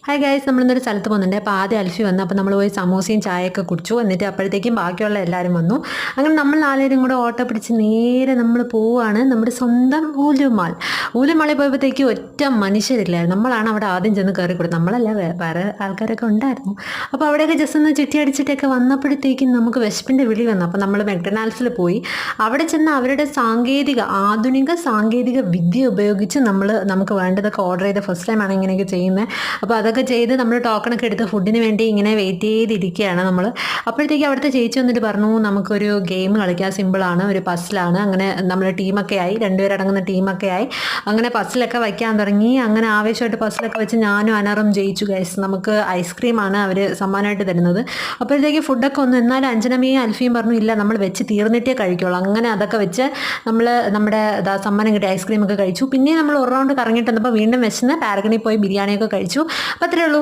Hi guys, നമ്മളിന്നൊരു സ്ഥലത്ത് പോകുന്നുണ്ട്. അപ്പോൾ ആദ്യം അൽഫി വന്നു. അപ്പോൾ നമ്മൾ പോയി സമൂസയും ചായയൊക്കെ കുടിച്ചു. എന്നിട്ട് അപ്പോഴത്തേക്കും ബാക്കിയുള്ള എല്ലാവരും വന്നു. അങ്ങനെ നമ്മൾ നാലുപേരും കൂടെ ഓട്ടോ പിടിച്ച് നേരെ നമ്മൾ പോവുകയാണ് നമ്മുടെ സ്വന്തം ഊലുമാൾ. ഊലുമാളിൽ പോയപ്പോഴത്തേക്കും ഒറ്റ മനുഷ്യരില്ലായിരുന്നു. നമ്മളാണ് അവിടെ ആദ്യം ചെന്ന് കയറി കൊടുത്തത്. നമ്മളല്ല, വേറെ ആൾക്കാരൊക്കെ ഉണ്ടായിരുന്നു. അപ്പോൾ അവിടെയൊക്കെ ജസ്റ്റ് ഒന്ന് ചുറ്റി അടിച്ചിട്ടൊക്കെ വന്നപ്പോഴത്തേക്കും നമുക്ക് വിശപ്പിൻ്റെ വിളി വന്നു. അപ്പോൾ നമ്മൾ മെക്ഡൊണാൾഡ്സിൽ പോയി. അവിടെ ചെന്ന് അവരുടെ ആധുനിക സാങ്കേതിക വിദ്യ ഉപയോഗിച്ച് നമുക്ക് വേണ്ടതൊക്കെ ഓർഡർ ചെയ്ത് ഫസ്റ്റ് ടൈമാണ് ഇങ്ങനെയൊക്കെ ചെയ്യുന്നത്. അപ്പോൾ അതൊക്കെ ചെയ്ത് നമ്മൾ ടോക്കണൊക്കെ എടുത്ത് ഫുഡിന് വേണ്ടി ഇങ്ങനെ വെയിറ്റ് ചെയ്തിരിക്കുകയാണ് നമ്മൾ. അപ്പോഴത്തേക്ക് അവിടുത്തെ ചേച്ചി വന്നിട്ട് പറഞ്ഞു, നമുക്കൊരു ഗെയിം കളിക്കാം, സിമ്പിളാണ്, ഒരു പസിലാണ്. അങ്ങനെ നമ്മൾ ടീമൊക്കെ ആയി, രണ്ടുപേരടങ്ങുന്ന ടീമൊക്കെ ആയി. അങ്ങനെ പസിലൊക്കെ വയ്ക്കാൻ തുടങ്ങി. അങ്ങനെ ആവേശമായിട്ട് പസിലൊക്കെ വെച്ച് ഞാനും അനറും ജയിച്ചു ഗൈസ്. നമുക്ക് ഐസ്ക്രീമാണ് അവർ സമ്മാനമായിട്ട് തരുന്നത്. അപ്പോഴത്തേക്ക് ഫുഡൊക്കെ ഒന്ന്, എന്നാലും അഞ്ജനമ്മയും അൽഫിയും പറഞ്ഞു ഇല്ല, നമ്മൾ വെച്ച് തീർന്നിട്ടേ കഴിക്കുള്ളൂ. അങ്ങനെ അതൊക്കെ വെച്ച് നമ്മുടെ സമ്മാനം കിട്ടിയ ഐസ്ക്രീമൊക്കെ കഴിച്ചു. പിന്നെ നമ്മൾ ഒരു റൗണ്ട് കറങ്ങിയിട്ട് വന്നപ്പോൾ വീണ്ടും വെച്ച് പാരഗണിൽ പോയി ബിരിയാണിയൊക്കെ കഴിച്ചു. അപ്പോൾ അത്രയേ ഉള്ളൂ.